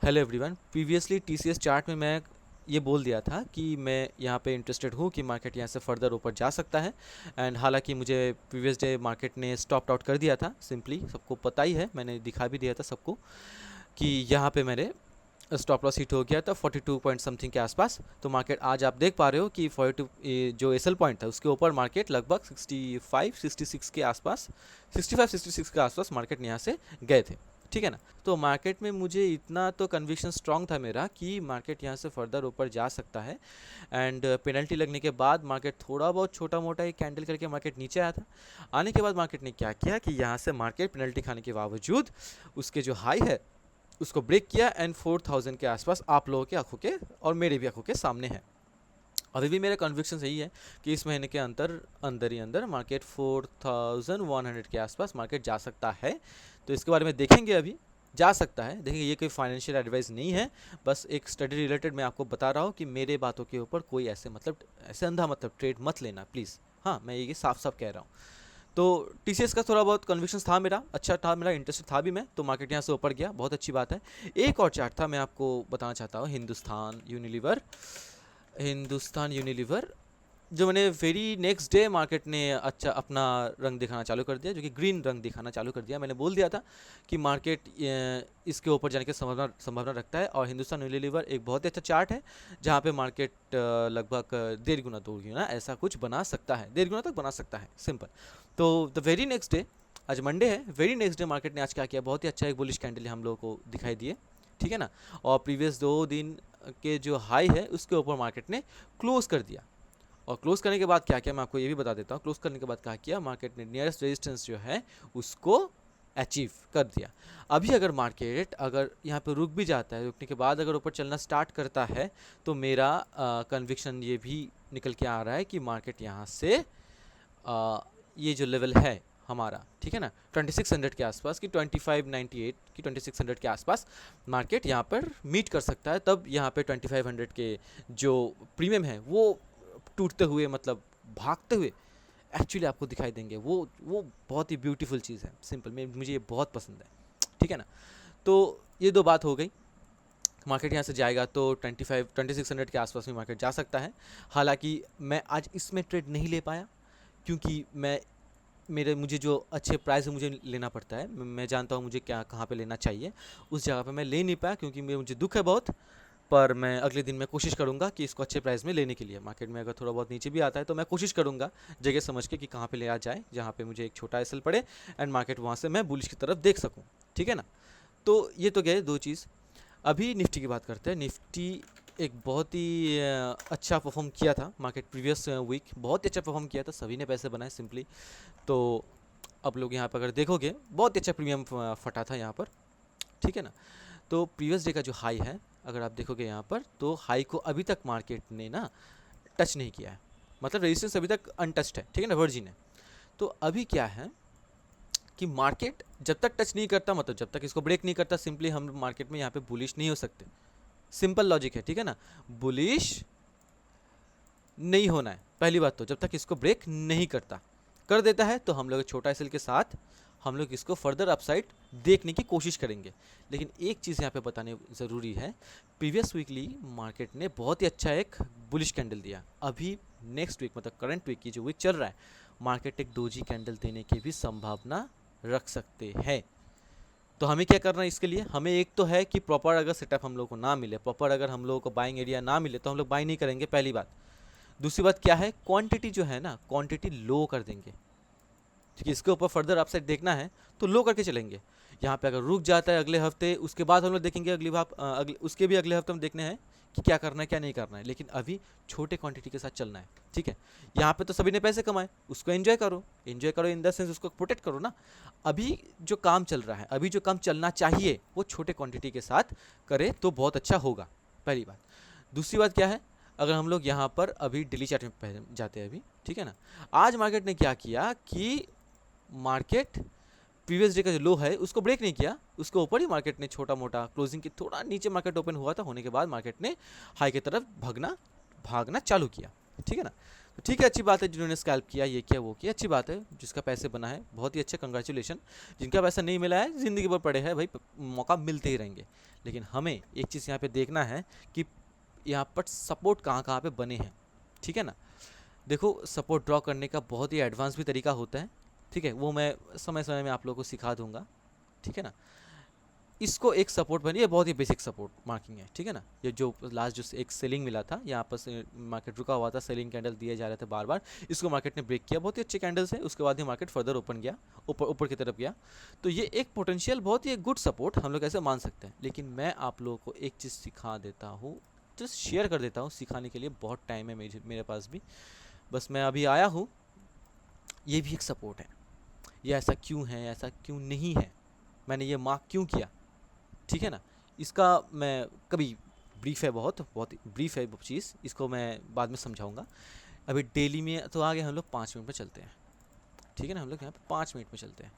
Hello everyone. Previously TCS chart में मैं ये बोल दिया था कि मैं यहाँ पे इंटरेस्टेड हूँ कि मार्केट यहाँ से फर्दर ऊपर जा सकता है। एंड हालांकि मुझे प्रीवियस डे मार्केट ने स्टॉप आउट कर दिया था, सिंपली सबको पता ही है, मैंने दिखा भी दिया था सबको कि यहाँ पे मेरे स्टॉप लॉस हिट हो गया था 42 पॉइंट समथिंग के आसपास। तो मार्केट आज आप देख पा रहे हो कि 42 जो एसएल पॉइंट था उसके ऊपर मार्केट लगभग 65-66 के आसपास, 65-66 के आसपास मार्केट यहाँ से गए थे, ठीक है ना। तो मार्केट में मुझे इतना तो कन्विक्शन स्ट्रांग था मेरा कि मार्केट यहाँ से फर्दर ऊपर जा सकता है। एंड पेनल्टी लगने के बाद मार्केट थोड़ा बहुत छोटा मोटा एक कैंडल करके मार्केट नीचे आया था। आने के बाद मार्केट ने क्या किया कि यहाँ से मार्केट पेनल्टी खाने के बावजूद उसके जो हाई है उसको ब्रेक किया एंड 4000 के आसपास आप लोगों की आंखों के और मेरे भी आंखों के सामने है। अभी भी मेरा कन्विक्शन सही है कि इस महीने के अंदर मार्केट 4100 के आसपास मार्केट जा सकता है। तो इसके बारे में देखेंगे, अभी जा सकता है, देखेंगे। ये कोई फाइनेंशियल एडवाइस नहीं है, बस एक स्टडी रिलेटेड मैं आपको बता रहा हूँ कि मेरे बातों के ऊपर कोई ऐसे अंधा ट्रेड मत लेना प्लीज़। हाँ, मैं ये साफ साफ कह रहा हूँ। तो टीसीएस का थोड़ा बहुत कन्विक्शन था मेरा, अच्छा था, मेरा इंटरेस्ट था भी मैं, तो मार्केट यहाँ से ऊपर गया, बहुत अच्छी बात है। एक और चार्ट था मैं आपको बताना चाहता हूँ, हिंदुस्तान यूनिलीवर, जो मैंने वेरी नेक्स्ट डे मार्केट ने अच्छा अपना रंग दिखाना चालू कर दिया, जो कि ग्रीन रंग दिखाना चालू कर दिया। मैंने बोल दिया था कि मार्केट इसके ऊपर जाने की संभावना रखता है। और हिंदुस्तान यूनिलीवर एक बहुत ही अच्छा चार्ट है जहाँ पे मार्केट लगभग 1.5 गुना 2 गुना ऐसा कुछ बना सकता है, 1.5 गुना तक बना सकता है, सिंपल। तो द वेरी नेक्स्ट डे, आज मंडे है, वेरी नेक्स्ट डे मार्केट ने आज क्या किया, बहुत ही अच्छा एक बुलिश कैंडल हम लोगों को दिखाई दिए, ठीक है ना। और प्रीवियस 2 दिन के जो हाई है उसके ऊपर मार्केट ने क्लोज कर दिया। और क्लोज करने के बाद क्या किया मैं आपको ये भी बता देता हूँ। क्लोज करने के बाद क्या किया, मार्केट ने नियरेस्ट रेजिस्टेंस जो है उसको अचीव कर दिया। अभी अगर मार्केट यहाँ पे रुक भी जाता है, रुकने के बाद अगर ऊपर चलना स्टार्ट करता है, तो मेरा कन्विक्शन ये भी निकल के आ रहा है कि मार्केट यहाँ से ये जो लेवल है हमारा, ठीक है ना, 2600 के आसपास की 2598 की 2600 के आसपास मार्केट यहाँ पर मीट कर सकता है। तब यहाँ पे 2500 के जो प्रीमियम है वो टूटते हुए, भागते हुए एक्चुअली आपको दिखाई देंगे। वो बहुत ही ब्यूटीफुल चीज़ है, सिंपल, मुझे ये बहुत पसंद है, ठीक है ना। तो ये दो बात हो गई। मार्केट यहाँ से जाएगा तो 2600 के आसपास में मार्केट जा सकता है। हालांकि मैं आज इसमें ट्रेड नहीं ले पाया क्योंकि मुझे जो अच्छे प्राइस मुझे लेना पड़ता है, मैं जानता हूँ मुझे कहाँ पे लेना चाहिए, उस जगह पे मैं ले नहीं पाया क्योंकि मुझे दुख है बहुत। पर मैं अगले दिन मैं कोशिश करूँगा कि इसको अच्छे प्राइस में लेने के लिए। मार्केट में अगर थोड़ा बहुत नीचे भी आता है तो मैं कोशिश करूँगा जगह समझ के कि कहाँ पे लिया जाए जहाँ पे मुझे एक छोटा एसएल पड़े एंड मार्केट वहाँ से मैं बुलिश की तरफ देख सकूँ, ठीक है ना। तो ये तो गए दो चीज़। अभी निफ्टी की बात करते हैं। निफ्टी एक बहुत ही अच्छा परफॉर्म किया था मार्केट, प्रीवियस वीक बहुत ही अच्छा परफॉर्म किया था, सभी ने पैसे बनाए सिंपली। तो अब लोग यहाँ पर अगर देखोगे बहुत ही अच्छा प्रीमियम फटा था यहाँ पर, ठीक है ना। तो प्रीवियस डे का जो हाई है अगर आप देखोगे यहाँ पर, तो हाई को अभी तक मार्केट ने ना टच नहीं किया है, रेजिस्टेंस अभी तक अनटच्ड है, ठीक है ना, वर्जिन है। तो अभी क्या है कि मार्केट जब तक टच नहीं करता, जब तक इसको ब्रेक नहीं करता, सिंपली हम मार्केट में यहाँ पे बुलिश नहीं हो सकते। सिंपल लॉजिक है, ठीक है ना, बुलिश नहीं होना है पहली बात। तो जब तक इसको ब्रेक नहीं कर देता है तो हम लोग छोटा एसएल के साथ हम लोग इसको फर्दर अपसाइड देखने की कोशिश करेंगे। लेकिन एक चीज़ यहाँ पे बताने ज़रूरी है, प्रीवियस वीकली मार्केट ने बहुत ही अच्छा एक बुलिश कैंडल दिया। अभी नेक्स्ट वीक करंट वीक की जो वीक चल रहा है, मार्केट एक डोजी कैंडल देने की भी संभावना रख सकते हैं। तो हमें क्या करना है इसके लिए, हमें एक तो है कि प्रॉपर अगर सेटअप हम लोग को ना मिले, प्रॉपर अगर हम लोगों को बाइंग एरिया ना मिले तो हम लोग बाई नहीं करेंगे, पहली बात। दूसरी बात क्या है, क्वांटिटी जो है ना, क्वांटिटी लो कर देंगे, ठीक है। इसके ऊपर फर्दर अपसाइड देखना है तो लो करके चलेंगे। यहाँ पे अगर रुक जाता है अगले हफ्ते, उसके बाद हम लोग देखेंगे उसके भी अगले हफ्ते हम देखने हैं कि क्या करना है क्या नहीं करना है। लेकिन अभी छोटे क्वांटिटी के साथ चलना है, ठीक है। यहाँ पे तो सभी ने पैसे कमाए, उसको एंजॉय करो इन द सेंस उसको प्रोटेक्ट करो ना। अभी जो काम चल रहा है, अभी जो काम चलना चाहिए वो छोटे क्वांटिटी के साथ करे तो बहुत अच्छा होगा, पहली बात। दूसरी बात क्या है, अगर हम लोग यहाँ पर अभी डेली चार्ट में जाते हैं अभी, ठीक है ना। आज मार्केट ने क्या किया कि मार्केट प्रीवियस डे का जो लो है उसको ब्रेक नहीं किया, उसके ऊपर ही मार्केट ने छोटा मोटा क्लोजिंग के थोड़ा नीचे मार्केट ओपन हुआ था, होने के बाद मार्केट ने हाई की तरफ भागना चालू किया, ठीक है ना। ठीक है, अच्छी बात है जिन्होंने स्कैल्प किया, ये किया वो किया, अच्छी बात है, जिसका पैसे बना है बहुत ही अच्छा, कंग्रेचुलेशन। जिनका पैसा नहीं मिला है ज़िंदगी भर पड़े हैं भाई, मौका मिलते ही रहेंगे। लेकिन हमें एक चीज़ यहाँ पे देखना है कि यहाँ पर सपोर्ट कहाँ कहाँ पे बने हैं, ठीक है ना। देखो सपोर्ट ड्रॉ करने का बहुत ही एडवांस भी तरीका होता है, ठीक है, वो मैं समय समय में आप लोगों को सिखा दूंगा, ठीक है ना। इसको एक सपोर्ट बनी, ये बहुत ही बेसिक सपोर्ट मार्किंग है, ठीक है ना। ये जो लास्ट जो एक सेलिंग मिला था यहाँ पर से मार्केट रुका हुआ था, सेलिंग कैंडल दिए जा रहे थे बार बार, इसको मार्केट ने ब्रेक किया, बहुत ही अच्छे कैंडल से, उसके बाद ही मार्केट फर्दर ओपन गया, ऊपर ऊपर की तरफ गया। तो ये एक पोटेंशियल बहुत ही गुड सपोर्ट हम लोग ऐसे मान सकते हैं। लेकिन मैं आप लोगों को एक चीज़ सिखा देता हूँ, जस्ट शेयर कर देता हूँ, सिखाने के लिए बहुत टाइम है मेरे पास भी, बस मैं अभी आया हूँ। ये भी एक सपोर्ट है, ये ऐसा क्यों है, ऐसा क्यों नहीं है, मैंने ये मार्क क्यों किया, ठीक है ना। इसका मैं कभी ब्रीफ है, बहुत बहुत ब्रीफ है वो चीज़, इसको मैं बाद में समझाऊंगा। अभी डेली में तो आगे हम लोग 5 मिनट में चलते हैं, ठीक है ना। हम लोग यहाँ पे 5 मिनट में चलते हैं।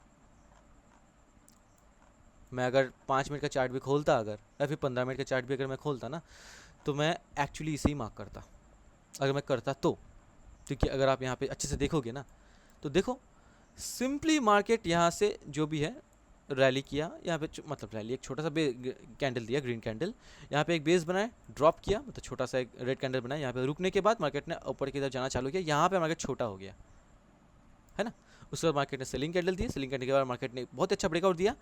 मैं अगर 5 मिनट का चार्ट भी खोलता, अगर या फिर 15 मिनट का चार्ट भी अगर मैं खोलता ना, तो मैं एक्चुअली इसे ही मार्क करता, अगर मैं करता तो। क्योंकि अगर आप यहाँ पे अच्छे से देखोगे ना, तो देखो सिंपली मार्केट यहाँ से जो भी है रैली किया, यहाँ पे मतलब रैली, एक छोटा सा कैंडल दिया, ग्रीन कैंडल, यहाँ पे एक बेस बनाया, ड्रॉप किया, मतलब छोटा सा एक रेड कैंडल बनाया, यहाँ पे रुकने के बाद मार्केट ने ऊपर की तरफ जाना चालू किया, यहाँ पे मार्केट छोटा हो गया, है ना। उसके बाद मार्केट ने सेलिंग कैंडल दी, सेलिंग करने के बाद मार्केट ने बहुत अच्छा ब्रेकआउट दिया,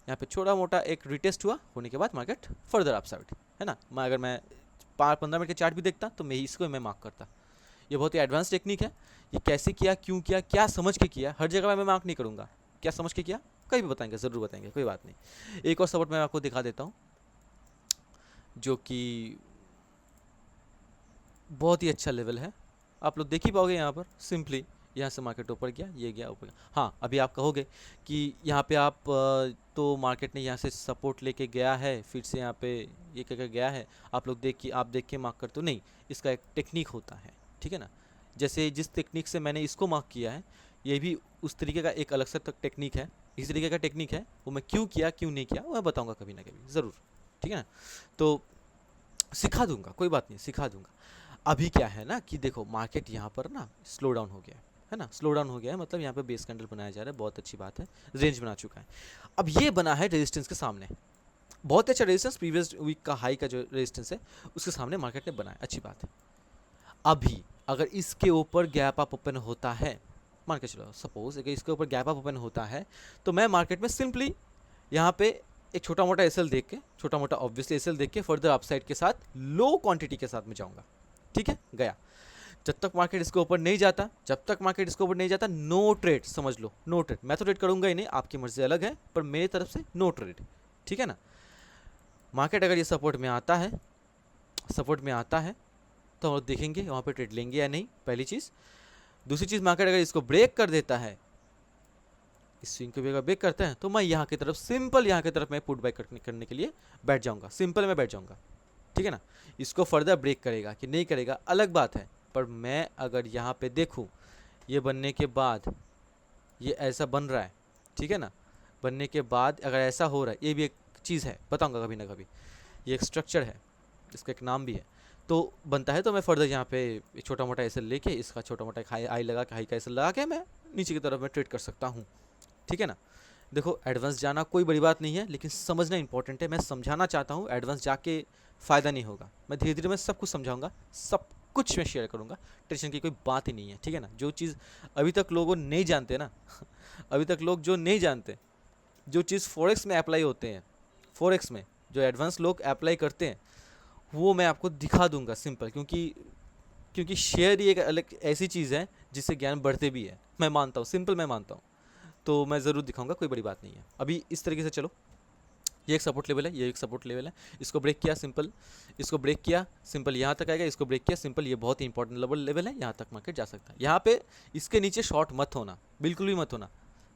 यहाँ पे छोटा मोटा एक रिटेस्ट हुआ, होने के बाद मार्केट फर्दर अपसाइड, है ना। अगर मैं 15 मिनट के चार्ट भी देखता तो मैं इसको मैं मार्क करता। ये बहुत ही एडवांस टेक्निक है, ये कैसे किया, क्यों किया, क्या समझ के किया, हर जगह मैं मार्क नहीं करूँगा, क्या समझ के किया कहीं भी बताएंगे, ज़रूर बताएंगे, कोई बात नहीं। एक और सपोर्ट मैं आपको दिखा देता हूँ, जो कि बहुत ही अच्छा लेवल है, आप लोग देख ही पाओगे यहाँ पर। सिंपली यहाँ से मार्केट ऊपर गया, ये गया ऊपर गया। हाँ, अभी आप कहोगे कि यहाँ पे आप तो मार्केट ने यहाँ से सपोर्ट लेके गया है, फिर से यहाँ पे ये कहकर गया है, आप लोग देख के मार्क करते हो, नहीं, इसका एक टेक्निक होता है, ठीक है ना। जैसे जिस टेक्निक से मैंने इसको मार्क किया है, ये भी उस तरीके का एक अलग सा टेक्निक है, इस तरीके का टेक्निक है, वो मैं क्यों किया क्यों नहीं किया वो मैं बताऊँगा कभी ना कभी ज़रूर, ठीक है ना। तो सिखा दूंगा, कोई बात नहीं, सिखा दूंगा। अभी क्या है ना कि देखो मार्केट यहाँ पर ना स्लो डाउन हो गया है ना, स्लो डाउन हो गया है, मतलब यहाँ पे बेस कैंडल बनाया जा रहा है, बहुत अच्छी बात है, रेंज बना चुका है। अब ये बना है रेजिस्टेंस के सामने, बहुत अच्छा रेजिस्टेंस, प्रीवियस वीक का हाई का जो रेजिस्टेंस है उसके सामने मार्केट ने बनाया, अच्छी बात है। अभी अगर इसके ऊपर गैप अप ओपन होता है, मान के चलो सपोज अगर इसके ऊपर गैप अप ओपन होता है, तो मैं मार्केट में सिंपली यहाँ पे एक छोटा मोटा एसएल देख के, छोटा मोटा ऑब्वियसली एसएल देख के फर्दर अपसाइड के साथ लो क्वांटिटी के साथ में जाऊंगा, ठीक है, गया। जब तक मार्केट इसके ऊपर नहीं जाता, जब तक मार्केट इसके ऊपर नहीं जाता, नो ट्रेड, समझ लो नो ट्रेड। मैं तो ट्रेड करूंगा ही नहीं, आपकी मर्जी अलग है, पर मेरी तरफ से नो ट्रेड, ठीक है ना। मार्केट अगर ये सपोर्ट में आता है, सपोर्ट में आता है, तो हम लोग देखेंगे वहाँ पे ट्रेड लेंगे या नहीं, पहली चीज़। दूसरी चीज़, मार्केट अगर इसको ब्रेक कर देता है, इस स्विंग को भी अगर ब्रेक करते हैं, तो मैं यहाँ की तरफ सिंपल, यहाँ की तरफ मैं पुट बाय करने के लिए बैठ जाऊँगा, सिंपल मैं बैठ जाऊँगा, ठीक है ना। इसको फर्दर ब्रेक करेगा कि नहीं करेगा अलग बात है, पर मैं अगर यहाँ पे देखूँ, ये बनने के बाद ये ऐसा बन रहा है, ठीक है ना, बनने के बाद अगर ऐसा हो रहा है, ये भी एक चीज़ है, बताऊँगा कभी ना कभी, ये एक स्ट्रक्चर है, इसका एक नाम भी है। तो बनता है तो मैं फर्दर यहाँ पे छोटा मोटा ऐसे लेके, इसका छोटा मोटा एक हाई लगा के, हाई का ऐसे लगा के मैं नीचे की तरफ में ट्रेड कर सकता हूँ, ठीक है ना। देखो एडवांस जाना कोई बड़ी बात नहीं है, लेकिन समझना इंपॉर्टेंट है। मैं समझाना चाहता हूँ, एडवांस जाके फ़ायदा नहीं होगा, मैं धीरे धीरे मैं सब कुछ समझाऊंगा, सब कुछ मैं शेयर करूँगा, टेंशन की कोई बात ही नहीं है, ठीक है ना। जो चीज़ अभी तक लोगों नहीं जानते ना अभी तक लोग जो नहीं जानते, जो चीज़ फॉरेक्स में अप्लाई होते हैं, फॉरेक्स में जो एडवांस लोग अप्लाई करते हैं, वो मैं आपको दिखा दूंगा सिंपल, क्योंकि शेयर ही एक अलग ऐसी चीज़ है जिससे ज्ञान बढ़ते भी है, मैं मानता हूँ, सिंपल मैं मानता हूँ। तो मैं ज़रूर दिखाऊंगा, कोई बड़ी बात नहीं है। अभी इस तरीके से चलो, ये एक सपोर्ट लेवल है, ये एक सपोर्ट लेवल है, इसको ब्रेक किया सिंपल, इसको ब्रेक किया सिंपल, यहाँ तक आएगा, इसको ब्रेक किया सिंपल, ये बहुत ही इंपॉर्टेंट लेवल है, यहाँ तक मार्केट जा सकता है। यहाँ पे इसके नीचे शॉर्ट मत होना, बिल्कुल भी मत होना,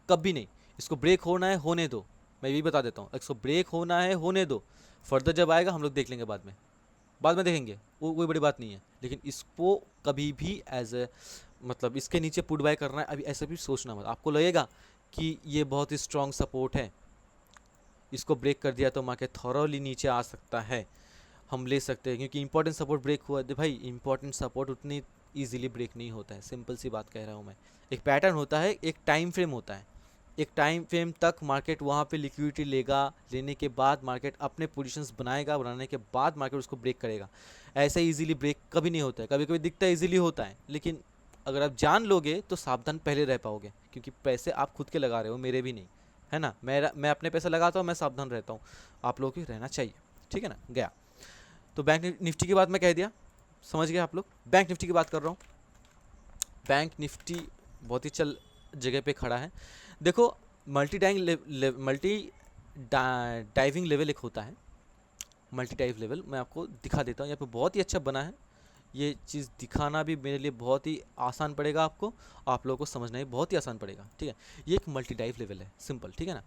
कभी नहीं। इसको ब्रेक होना है, होने दो, मैं यही बता देता हूँ, इसको ब्रेक होना है, होने दो, फर्दर जब आएगा हम लोग देख लेंगे, बाद में देखेंगे, वो कोई बड़ी बात नहीं है। लेकिन इसको कभी भी एज ए मतलब इसके नीचे पुट बाय करना है, अभी ऐसा भी सोचना मत। आपको लगेगा कि ये बहुत ही स्ट्रॉन्ग सपोर्ट है, इसको ब्रेक कर दिया तो मार्केट थॉरोली नीचे आ सकता है, हम ले सकते हैं, क्योंकि इंपॉर्टेंट सपोर्ट ब्रेक हुआ है। भाई इंपॉर्टेंट सपोर्ट उतनी इजीली ब्रेक नहीं होता है, सिंपल सी बात कह रहा हूँ मैं। एक पैटर्न होता है, एक टाइम फ्रेम होता है, एक टाइम फ्रेम तक मार्केट वहाँ पे लिक्विडिटी लेगा, लेने के बाद मार्केट अपने पोजीशंस बनाएगा, बनाने के बाद मार्केट उसको ब्रेक करेगा। ऐसे इजीली ब्रेक कभी नहीं होता है, कभी कभी दिखता है इजीली होता है, लेकिन अगर आप जान लोगे तो सावधान पहले रह पाओगे, क्योंकि पैसे आप खुद के लगा रहे हो, मेरे भी नहीं है ना। मैं अपने पैसे लगाता हूँ, मैं सावधान रहता हूँ, आप लोगों को रहना चाहिए, ठीक है ना। गया तो बैंक निफ्टी की बात मैं कह दिया, समझ गए आप लोग। बैंक निफ्टी की बात कर रहा हूँ। बैंक निफ्टी बहुत ही चल जगह पे खड़ा है। देखो मल्टी डाइविंग लेवल एक होता है, मल्टी डाइव लेवल मैं आपको दिखा देता हूँ। यहाँ पे बहुत ही अच्छा बना है, ये चीज़ दिखाना भी मेरे लिए बहुत ही आसान पड़ेगा, आपको आप लोगों को समझना भी बहुत ही आसान पड़ेगा, ठीक है। ये एक मल्टी डाइव लेवल है, सिंपल, ठीक है ना।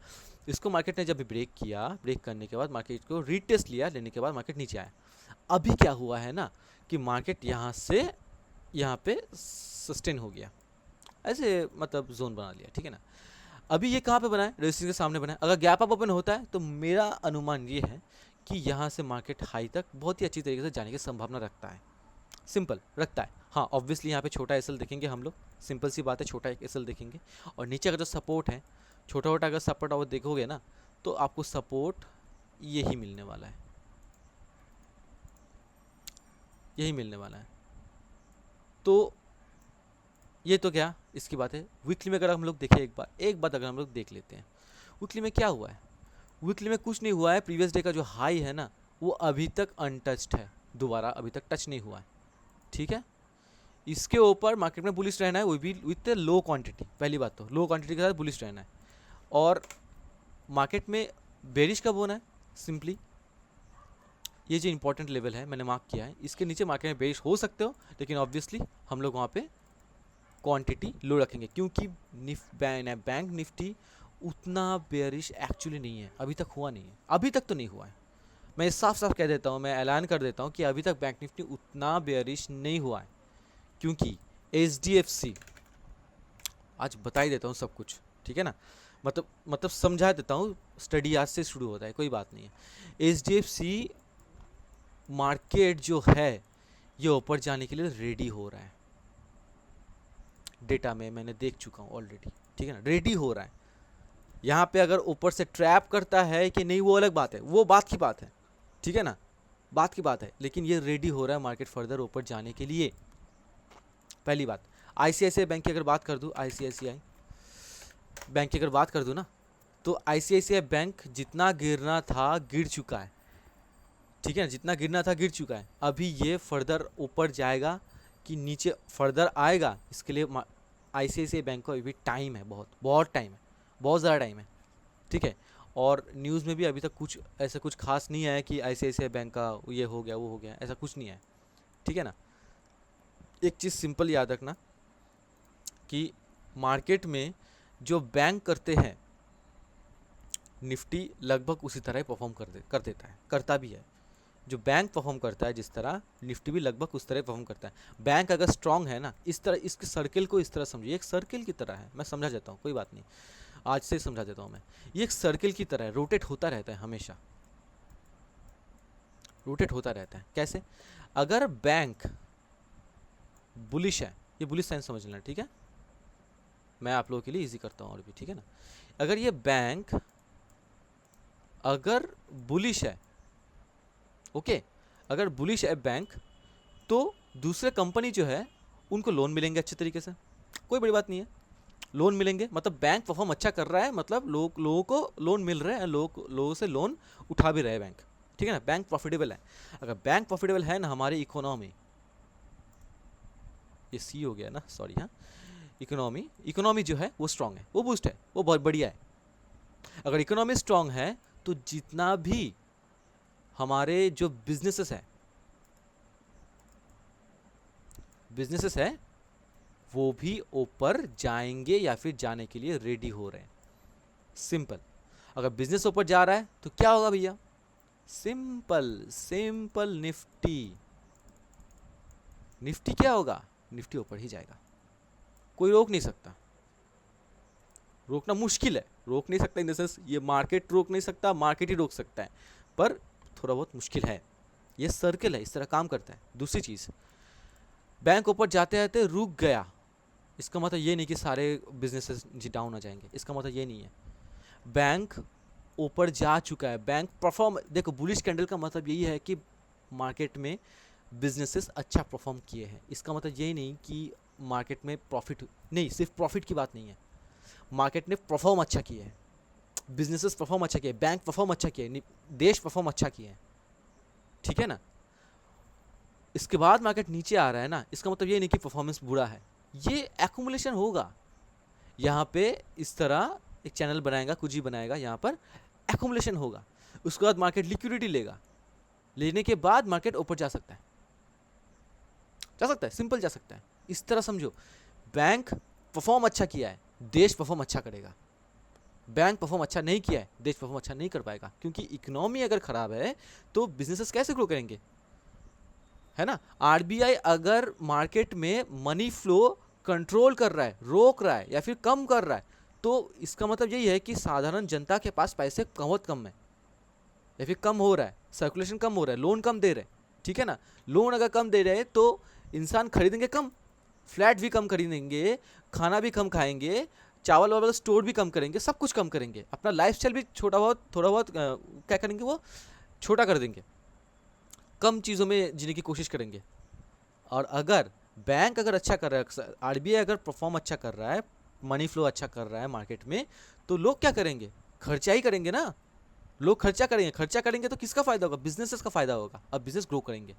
इसको मार्केट ने जब भी ब्रेक किया, ब्रेक करने के बाद मार्केट को रीटेस्ट लिया, लेने के बाद मार्केट नीचे आया। अभी क्या हुआ है ना कि मार्केट यहाँ से यहाँ पे सस्टेन हो गया, ऐसे मतलब जोन बना लिया, ठीक है ना। अभी ये कहाँ पे बना है, रेजिस्टेंस के सामने बना है। अगर गैप अप ओपन होता है तो मेरा अनुमान ये है कि यहाँ से मार्केट हाई तक बहुत ही अच्छी तरीके से जाने की संभावना रखता है, सिंपल रखता है। हाँ ऑब्वियसली यहाँ पे छोटा एसएल देखेंगे हम लोग, सिंपल सी बात है, छोटा एक एसएल देखेंगे। और नीचे का जो सपोर्ट है, छोटा छोटा अगर सपोर्ट आप देखोगे ना, तो आपको सपोर्ट यही मिलने वाला है, यही मिलने वाला है। तो ये तो क्या इसकी बात है। वीकली में अगर हम लोग देखें, एक बात अगर हम लोग देख लेते हैं, वीकली में क्या हुआ है। वीकली में कुछ नहीं हुआ है, प्रीवियस डे का जो हाई है ना वो अभी तक अनटच्ड है, दोबारा अभी तक टच नहीं हुआ है, ठीक है। इसके ऊपर मार्केट में बुलिश रहना है, वो भी विथ लो क्वांटिटी। पहली बात तो लो क्वांटिटी के साथ बुलिश रहना है। और मार्केट में बेरिश कब होना है, सिंपली ये जो इंपॉर्टेंट लेवल है मैंने मार्क किया है, इसके नीचे मार्केट में बेरिश हो सकते हो, लेकिन ऑब्वियसली हम लोग वहाँ पे क्वांटिटी लो रखेंगे, क्योंकि बैंक निफ्टी उतना बेरिश एक्चुअली नहीं है, अभी तक हुआ नहीं है, अभी तक तो नहीं हुआ है। मैं साफ साफ कह देता हूँ, मैं ऐलान कर देता हूँ कि अभी तक बैंक निफ्टी उतना बेरिश नहीं हुआ है, क्योंकि HDFC, आज बता ही देता हूँ सब कुछ, ठीक है ना। मतलब समझा देता हूँ, स्टडी आज से शुरू होता है, कोई बात नहीं है। HDFC मार्केट जो है ये ऊपर जाने के लिए रेडी हो रहा है, डेटा में मैंने देख चुका हूँ ऑलरेडी, ठीक है ना, रेडी हो रहा है। यहाँ पे अगर ऊपर से ट्रैप करता है कि नहीं वो अलग बात है, वो बात की बात है, ठीक है ना, बात की बात है। लेकिन ये रेडी हो रहा है मार्केट फर्दर ऊपर जाने के लिए, पहली बात। ICICI बैंक की अगर बात कर दूँ, ICICI बैंक की अगर बात कर दूँ ना, तो ICICI बैंक जितना गिरना था गिर चुका है, ठीक है ना, जितना गिरना था गिर चुका है। अभी ये फर्दर ऊपर जाएगा कि नीचे फर्दर आएगा, इसके लिए ICICI बैंक को अभी टाइम है, बहुत बहुत टाइम है, बहुत ज़्यादा टाइम है, ठीक है। और न्यूज़ में भी अभी तक कुछ ऐसा कुछ खास नहीं आया कि ICICI बैंक का ये हो गया वो हो गया, ऐसा कुछ नहीं है, ठीक है ना। एक चीज़ सिंपल याद रखना कि मार्केट में जो बैंक करते हैं, निफ्टी लगभग उसी तरह परफॉर्म कर देता है, करता भी है। जो बैंक परफॉर्म करता है जिस तरह, निफ्टी भी लगभग उस तरह परफॉर्म करता है। बैंक अगर स्ट्रांग है ना, इस तरह इसके सर्किल को इस तरह समझिए, एक सर्किल की तरह है, मैं समझा देता हूँ, कोई बात नहीं, आज से समझा देता हूँ मैं। ये एक सर्किल की तरह है, रोटेट होता रहता है, हमेशा रोटेट होता रहता है। कैसे, अगर बैंक बुलिश है, ये बुलिश साइन समझ लेना, ठीक है, मैं आप लोगों के लिए इजी करता हूँ और भी, ठीक है ना। अगर ये बैंक अगर बुलिश है, ओके, अगर बुलिश है बैंक, तो दूसरे कंपनी जो है उनको लोन मिलेंगे अच्छे तरीके से, कोई बड़ी बात नहीं है, लोन मिलेंगे, मतलब बैंक परफॉर्म अच्छा कर रहा है, मतलब लोगों को लोन मिल रहे हैं, लोगों से लोन उठा भी रहे बैंक, ठीक है ना, बैंक प्रॉफिटेबल है। अगर बैंक प्रॉफिटेबल है ना, हमारी इकोनॉमी, ये सी हो गया ना, सॉरी, हाँ, इकोनॉमी जो है वो स्ट्रांग है, वो बूस्ट है, वो बहुत बढ़िया है। अगर इकोनॉमी स्ट्रांग है तो जितना भी हमारे जो बिजनेसेस है वो भी ऊपर जाएंगे या फिर जाने के लिए रेडी हो रहे हैं, सिंपल। अगर बिजनेस ऊपर जा रहा है तो क्या होगा भैया, सिंपल निफ्टी क्या होगा, निफ्टी ऊपर ही जाएगा, कोई रोक नहीं सकता, रोकना मुश्किल है, रोक नहीं सकता इन द सेंस ये मार्केट रोक नहीं सकता, मार्केट ही रोक सकता है, पर थोड़ा बहुत मुश्किल है, ये सर्किल है, इस तरह काम करता है। दूसरी चीज़, बैंक ऊपर जाते जाते रुक गया, इसका मतलब ये नहीं कि सारे बिजनेसेस जी डाउन आ जाएंगे, इसका मतलब ये नहीं है। बैंक ऊपर जा चुका है, बैंक परफॉर्म, देखो बुलिश कैंडल का मतलब यही है कि मार्केट में बिजनेसेस अच्छा परफॉर्म किए हैं। इसका मतलब ये नहीं कि मार्केट में प्रॉफिट, नहीं, सिर्फ प्रॉफिट की बात नहीं है, मार्केट ने परफॉर्म अच्छा किया है, बिजनेसेस परफॉर्म अच्छा किया है, बैंक परफॉर्म अच्छा किया है, देश परफॉर्म अच्छा किया है, ठीक है ना। इसके बाद मार्केट नीचे आ रहा है ना, इसका मतलब ये नहीं कि परफॉर्मेंस बुरा है, ये एक्यूमुलेशन होगा। यहाँ पे इस तरह एक चैनल बनाएगा, कुछ ही बनाएगा, यहाँ पर एक्यूमुलेशन होगा, उसके बाद मार्केट लिक्विडिटी लेगा, लेने के बाद मार्केट ऊपर जा सकता है, जा सकता है, सिंपल जा सकता है। इस तरह समझो, बैंक परफॉर्म अच्छा किया है, देश परफॉर्म अच्छा करेगा। बैंक परफॉर्म अच्छा नहीं किया है, देश परफॉर्म अच्छा नहीं कर पाएगा, क्योंकि इकोनॉमी अगर खराब है तो बिजनेसेस कैसे ग्रो करेंगे, है ना। आरबीआई अगर मार्केट में मनी फ्लो कंट्रोल कर रहा है, रोक रहा है या फिर कम कर रहा है, तो इसका मतलब यही है कि साधारण जनता के पास पैसे बहुत कम है या फिर कम हो रहा है, सर्कुलेशन कम हो रहा है, लोन कम दे रहे, ठीक है ना। लोन अगर कम दे रहे तो इंसान खरीदेंगे कम, फ्लैट भी कम खरीदेंगे, खाना भी कम खाएंगे, चावल वावल स्टोर भी कम करेंगे, सब कुछ कम करेंगे, अपना लाइफस्टाइल भी छोटा बहुत थोड़ा बहुत क्या करेंगे, वो छोटा कर देंगे, कम चीज़ों में जीने की कोशिश करेंगे। और अगर बैंक अगर अच्छा कर रहा है, आरबीआई अगर परफॉर्म अच्छा कर रहा है, मनी फ्लो अच्छा कर रहा है मार्केट में, तो लोग क्या करेंगे, खर्चा ही करेंगे ना। लोग खर्चा करेंगे, खर्चा करेंगे तो किसका फायदा होगा, बिजनेसेस का फायदा होगा, अब बिजनेस ग्रो करेंगे।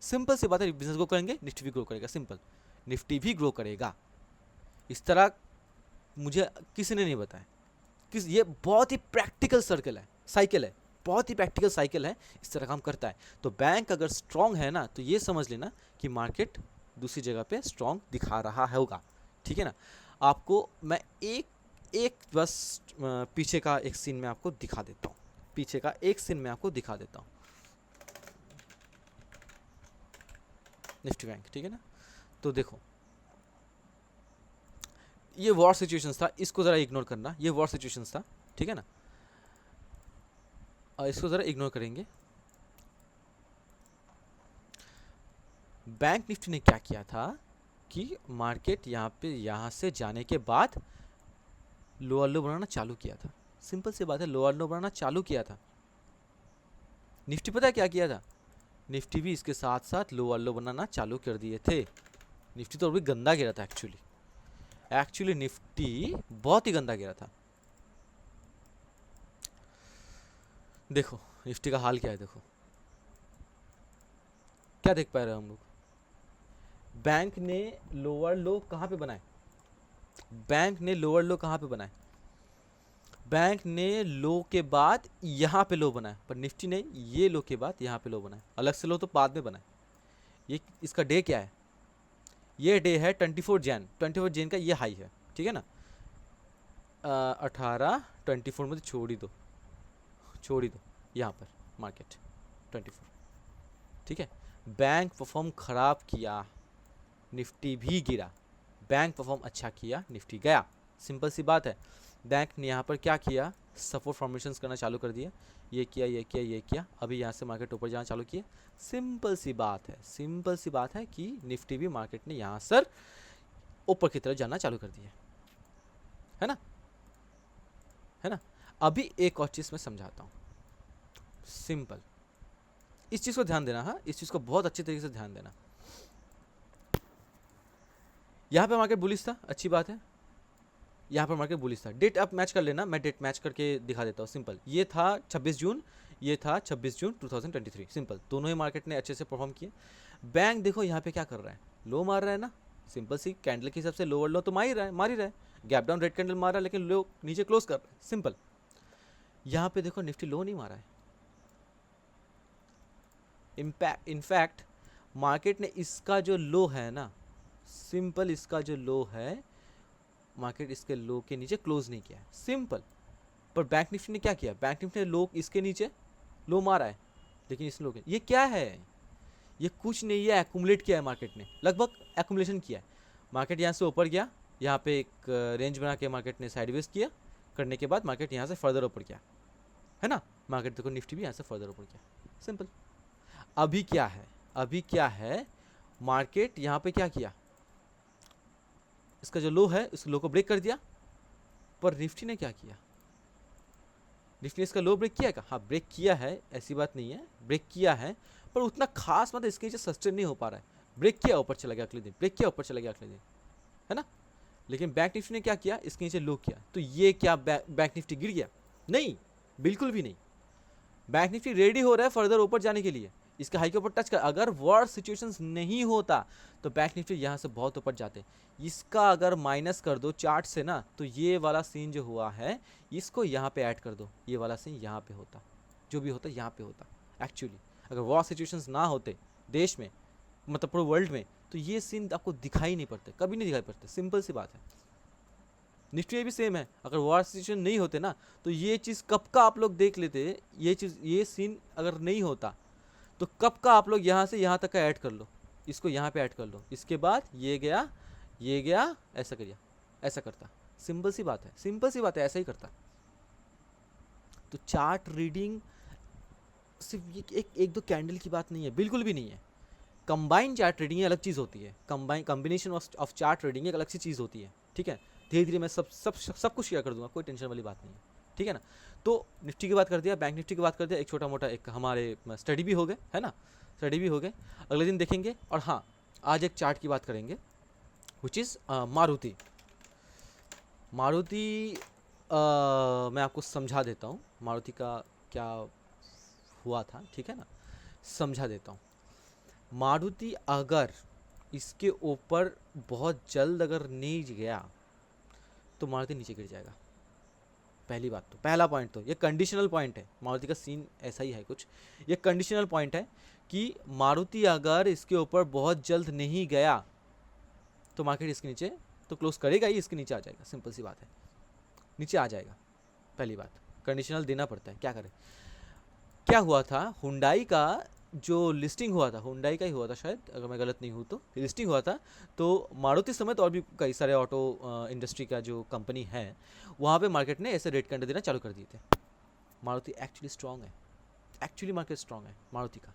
सिंपल सी बात है, बिजनेस ग्रो करेंगे, निफ्टी भी ग्रो करेगा, सिंपल, निफ्टी भी ग्रो करेगा। इस तरह मुझे किसी ने नहीं बताया, किस, ये बहुत ही प्रैक्टिकल सर्कल है, साइकिल है, बहुत ही प्रैक्टिकल साइकिल है, इस तरह काम करता है। तो बैंक अगर स्ट्रांग है ना, तो ये समझ लेना कि मार्केट दूसरी जगह पे स्ट्रांग दिखा रहा होगा, ठीक है ना। आपको मैं एक एक बस पीछे का एक सीन में आपको दिखा देता हूँ, पीछे का एक सीन में आपको दिखा देता हूँ, निफ्टी बैंक, ठीक है ना। तो देखो, ये वॉर सिचुएशंस था, इसको ज़रा इग्नोर करना, ये वॉर सिचुएशंस था, ठीक है ना, इसको ज़रा इग्नोर करेंगे। बैंक निफ्टी ने क्या किया था कि मार्केट यहाँ से जाने के बाद लोअर लो बनाना चालू किया था, सिंपल सी बात है, लोअर लो बनाना चालू किया था। निफ्टी पता है क्या किया था, निफ्टी भी इसके साथ साथ लोअर लो बनाना चालू कर दिए थे। निफ्टी तो अभी गंदा गिरा था, एक्चुअली निफ्टी बहुत ही गंदा गिरा था। देखो निफ्टी का हाल क्या है, देखो क्या देख पा रहे हो हम लोग, बैंक ने लोअर लो कहाँ पे बनाए, बैंक ने लोअर लो कहाँ पे बनाए, बैंक ने लो के बाद यहाँ पे लो बनाया, पर निफ्टी ने ये लो के बाद यहाँ पे लो बनाया, अलग से लो तो बाद में बनाए। ये इसका डे क्या है, ये डे है 24 जैन का ये हाई है, ठीक है ना। 18 24 में तो छोड़ ही दो यहाँ पर मार्केट 24, ठीक है। बैंक परफॉर्म खराब किया, निफ्टी भी गिरा, बैंक परफॉर्म अच्छा किया, निफ्टी गया, सिंपल सी बात है। बैंक ने यहाँ पर क्या किया, सपोर्ट फॉर्मेशंस करना चालू कर दिया, ये किया ये किया ये किया, अभी यहाँ से मार्केट ऊपर जाना चालू किया। सिंपल सी बात है कि निफ्टी भी मार्केट ने यहाँ सर ऊपर की तरफ जाना चालू कर दिया, है ना। अभी एक और चीज़ मैं समझाता हूँ, सिंपल, इस चीज़ को ध्यान देना, हाँ, इस चीज़ को बहुत अच्छी तरीके से ध्यान देना। यहाँ पे मार्केट बुलिश था, अच्छी बात है, यहाँ पर मार्केट बुलिश था, डेट आप मैच कर लेना, मैं डेट मैच करके दिखा देता हूँ, सिंपल। ये था 26 जून, ये था 26 जून 2023, सिंपल, दोनों ही मार्केट ने अच्छे से परफॉर्म किए। बैंक देखो यहाँ पे क्या कर रहा है, लो मार रहा है ना, सिंपल सी कैंडल के हिसाब से लोअर लो तो मार ही रहा है, गैप डाउन रेड कैंडल मार रहा है, लेकिन लो नीचे क्लोज कर रहा है, सिंपल। यहाँ पे देखो निफ्टी लो नहीं मारा है, इनफैक्ट मार्केट ने इसका जो लो है ना, सिंपल, इसका जो लो है मार्केट इसके लो के नीचे क्लोज नहीं किया है, सिंपल। पर बैंक निफ्टी ने क्या किया, बैंक निफ्टी ने लो इसके नीचे लो मारा है, लेकिन इस लो के, ये क्या है, ये कुछ नहीं है, एक्यूमुलेट किया है मार्केट ने, लगभग एक्यूमुलेशन किया है। मार्केट यहाँ से ऊपर गया, यहाँ पे एक रेंज बना के मार्केट ने साइडवेज किया, करने के बाद मार्केट यहाँ से फर्दर ऊपर गया, है ना। मार्केट देखो निफ्टी भी यहाँ से फर्दर ऊपर गया, सिंपल। अभी क्या है, मार्केट यहाँ पे क्या किया, इसका जो लो है इस लो को ब्रेक कर दिया, पर निफ्टी ने क्या किया, निफ्टी ने इसका लो ब्रेक किया क्या, हाँ ब्रेक किया है, ऐसी बात नहीं है, ब्रेक किया है, पर उतना खास मतलब इसके नीचे सस्टेन नहीं हो पा रहा है। ब्रेक किया ऊपर चला गया अगले दिन, ब्रेक किया ऊपर चला गया अगले दिन, है ना। लेकिन बैंक निफ्टी ने क्या किया, इसके नीचे लो किया, तो ये क्या बैंक निफ्टी गिर गया, नहीं, बिल्कुल भी नहीं। बैंक निफ्टी रेडी हो रहा है फर्दर ऊपर जाने के लिए, इसके हाई के ऊपर टच कर, अगर वर्स्ट सिचुएशंस नहीं होता तो बैंक निफ्टी यहाँ से बहुत ऊपर जाते। इसका अगर माइनस कर दो चार्ट से ना, तो ये वाला सीन जो हुआ है इसको यहाँ पे ऐड कर दो, ये वाला सीन यहाँ पे होता, जो भी होता यहाँ पे होता। एक्चुअली अगर वर्स्ट सिचुएशंस ना होते देश में, मतलब पूरे वर्ल्ड में, तो ये सीन आपको दिखाई नहीं पड़ते, कभी नहीं दिखाई पड़ते, सिंपल सी बात है। निफ्टी में भी सेम है, अगर वार सिचुएशन नहीं होते ना, तो ये चीज़ कब का आप लोग देख लेते, ये चीज़ ये सीन अगर नहीं होता तो कब का आप लोग यहाँ से यहाँ तक का ऐड कर लो, इसको यहाँ पे ऐड कर लो, इसके बाद ये गया, ऐसा करिए, ऐसा करता, सिंपल सी बात है, सिंपल सी बात है, ऐसा ही करता। तो चार्ट रीडिंग सिर्फ ये एक दो कैंडल की बात नहीं है, बिल्कुल भी नहीं है। कंबाइन चार्ट रीडिंग अलग चीज़ होती है, कॉम्बिनेशन ऑफ चार्ट रीडिंग एक अलग सी चीज़ होती है, ठीक है। धीरे धीरे मैं सब कुछ शेयर कर दूंगा, कोई टेंशन वाली बात नहीं है, ठीक है ना। तो निफ्टी की बात कर दिया, बैंक निफ्टी की बात कर दिया, एक छोटा मोटा एक हमारे स्टडी भी हो गए, है ना, स्टडी भी हो गए, अगले दिन देखेंगे। और हाँ, आज एक चार्ट की बात करेंगे विच इज़ मारुति। मैं आपको समझा देता हूँ मारुति का क्या हुआ था, ठीक है ना, समझा देता हूँ। मारुति अगर इसके ऊपर बहुत जल्द अगर नहीं गया तो मारुति नीचे गिर जाएगा, पहली बात। तो पहला पॉइंट, तो ये कंडीशनल पॉइंट है, मारुति का सीन ऐसा ही है कुछ, ये कंडीशनल पॉइंट है कि मारुति अगर इसके ऊपर बहुत जल्द नहीं गया तो मार्केट इसके नीचे तो क्लोज करेगा ही, इसके नीचे आ जाएगा, सिंपल सी बात है, नीचे आ जाएगा। पहली बात, कंडीशनल देना पड़ता है, क्या करें। क्या हुआ था, हुंडई का जो लिस्टिंग हुआ था, हुंडई का ही हुआ था शायद, अगर मैं गलत नहीं हूँ तो, लिस्टिंग हुआ था, तो मारुति समेत और भी कई सारे ऑटो इंडस्ट्री का जो कंपनी है वहाँ पे मार्केट ने ऐसे रेट कैंडल देना चालू कर दिए थे। मारुति एक्चुअली स्ट्रांग है, एक्चुअली मार्केट स्ट्रांग है मारुति का।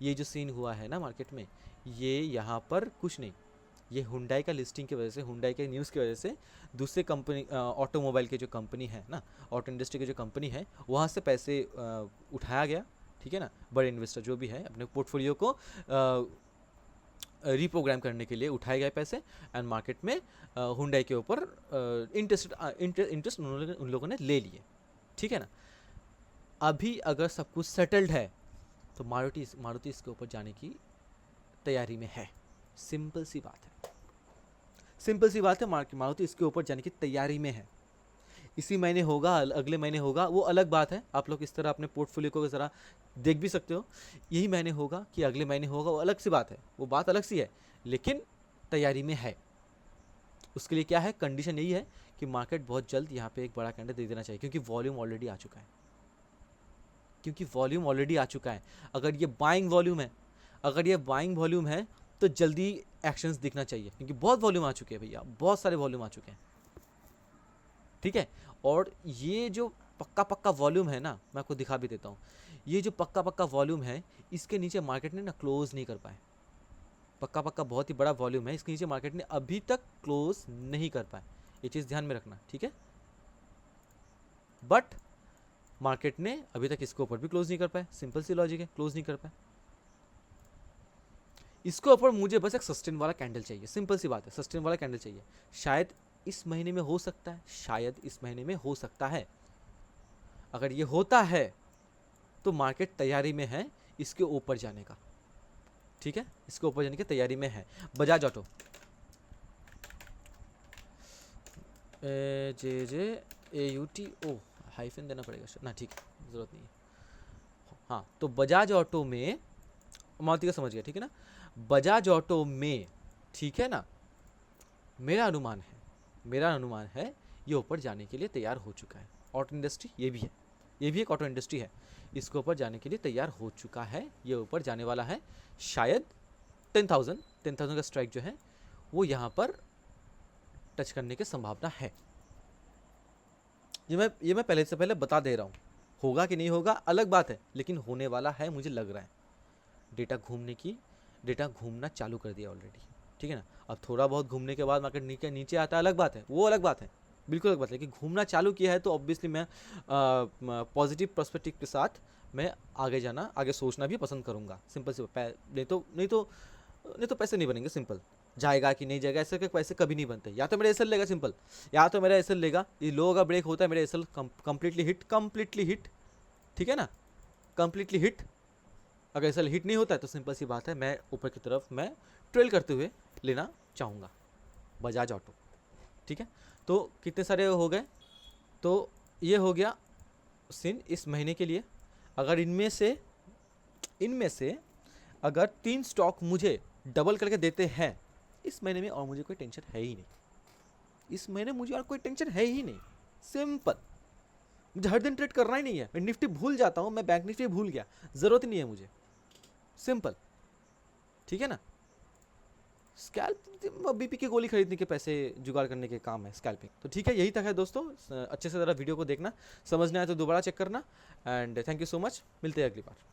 ये जो सीन हुआ है ना मार्केट में, ये यहाँ पर कुछ नहीं, ये हुंडई का लिस्टिंग की वजह से, हुंडई के न्यूज़ की वजह से दूसरे कंपनी ऑटोमोबाइल के जो कंपनी है ना, ऑटो इंडस्ट्री की जो कंपनी है, वहाँ से पैसे उठाया गया, ठीक है ना। बड़े इन्वेस्टर जो भी है अपने पोर्टफोलियो को रीप्रोग्राम करने के लिए उठाए गए पैसे, एंड मार्केट में हुंडई के ऊपर इंटरेस्ट उन लोगों ने ले लिए, ठीक है ना। अभी अगर सब कुछ सेटल्ड है तो मारुति इसके ऊपर जाने की तैयारी में है, सिंपल सी बात है, सिंपल सी बात है। मारुति इसके ऊपर जाने की तैयारी में है। इसी महीने होगा, अगले महीने होगा, वो अलग बात है, आप लोग इस तरह अपने पोर्टफोलियो को ज़रा देख भी सकते हो। यही महीने होगा कि अगले महीने होगा, वो अलग सी बात है, वो बात अलग सी है, लेकिन तैयारी में है। उसके लिए क्या है, कंडीशन यही है कि मार्केट बहुत जल्द यहाँ पे एक बड़ा कैंडल दे देना चाहिए, क्योंकि वॉल्यूम ऑलरेडी आ चुका है, क्योंकि वॉल्यूम ऑलरेडी आ चुका है। अगर ये बाइंग वॉल्यूम है, अगर ये बाइंग वॉल्यूम है तो जल्दी एक्शंस दिखना चाहिए, क्योंकि बहुत वॉल्यूम आ चुके हैं भैया, बहुत सारे वॉल्यूम आ चुके हैं, ठीक है। और ये जो पक्का वॉल्यूम है ना, मैं आपको दिखा भी देता हूँ, ये जो पक्का वॉल्यूम है, इसके नीचे मार्केट ने ना क्लोज नहीं कर पाए। पक्का बहुत ही बड़ा वॉल्यूम है, इसके नीचे मार्केट ने अभी तक क्लोज नहीं कर पाए, ये चीज़ ध्यान में रखना, ठीक है। बट मार्केट ने अभी तक इसके ऊपर भी क्लोज नहीं कर पाए, सिंपल सी लॉजिक है, क्लोज नहीं कर पाए। इसके ऊपर मुझे बस एक सस्टेन वाला कैंडल चाहिए, सिंपल सी बात है, सस्टेन वाला कैंडल चाहिए। शायद इस महीने में हो सकता है, शायद इस महीने में हो सकता है। अगर ये होता है तो मार्केट तैयारी में है इसके ऊपर जाने का, ठीक है, इसके ऊपर जाने की तैयारी में है। बजाज ऑटो, JJAUT, हाइफन देना पड़ेगा ना, ठीक है, ज़रूरत नहीं है। हाँ, तो बजाज ऑटो में, मारुति का समझ गया, ठीक है ना, बजाज ऑटो में, ठीक है ना, मेरा अनुमान है ये ऊपर जाने के लिए तैयार हो चुका है। ऑटो इंडस्ट्री ये भी है, ये भी एक ऑटो इंडस्ट्री है, इसके ऊपर जाने के लिए तैयार हो चुका है, ये ऊपर जाने वाला है। शायद 10,000 का स्ट्राइक जो है वो यहाँ पर टच करने की संभावना है। ये मैं पहले से पहले बता दे रहा हूँ, होगा कि नहीं होगा अलग बात है, लेकिन होने वाला है, मुझे लग रहा है। डेटा घूमने की डेटा घूमना चालू कर दिया ऑलरेडी, ठीक है ना। अब थोड़ा बहुत घूमने के बाद मार्केट नीचे नीचे आता है, अलग बात है, वो अलग बात है, बिल्कुल अलग बात है। लेकिन घूमना चालू किया है तो ऑब्वियसली मैं पॉजिटिव पर्सपेक्टिव के साथ मैं आगे जाना, आगे सोचना भी पसंद करूँगा। सिंपल सी नहीं तो पैसे नहीं बनेंगे। सिंपल, जाएगा कि नहीं जाएगा ऐसे के पैसे कभी नहीं बनते। या तो मेरा एसएल लेगा, सिंपल, या तो मेरा एसएल लेगा, ये लो का ब्रेक होता है, मेरा एसएल कंप्लीटली हिट, ठीक है ना, कंप्लीटली हिट। अगर एसएल हिट नहीं होता है तो सिंपल सी बात है, मैं ऊपर की तरफ मैं ट्रेल करते हुए लेना चाहूँगा बजाज ऑटो, ठीक है। तो कितने सारे हो गए, तो ये हो गया सीन इस महीने के लिए। अगर इनमें से अगर 3 स्टॉक मुझे डबल करके देते हैं इस महीने में, और मुझे कोई टेंशन है ही नहीं, इस महीने मुझे और कोई टेंशन है ही नहीं। सिंपल, मुझे हर दिन ट्रेड करना ही नहीं है। मैं निफ्टी भूल जाता हूँ, मैं बैंक निफ्टी भूल गया, ज़रूरत ही नहीं है मुझे। सिंपल, ठीक है ना। स्कैल्प बीपी की गोली खरीदने के पैसे जुगाड़ करने के काम है स्कैल्पिंग। तो ठीक है, यही तक है दोस्तों। अच्छे से ज़रा वीडियो को देखना, समझना है तो दोबारा चेक करना। And thank you so much, मिलते हैं अगली बार।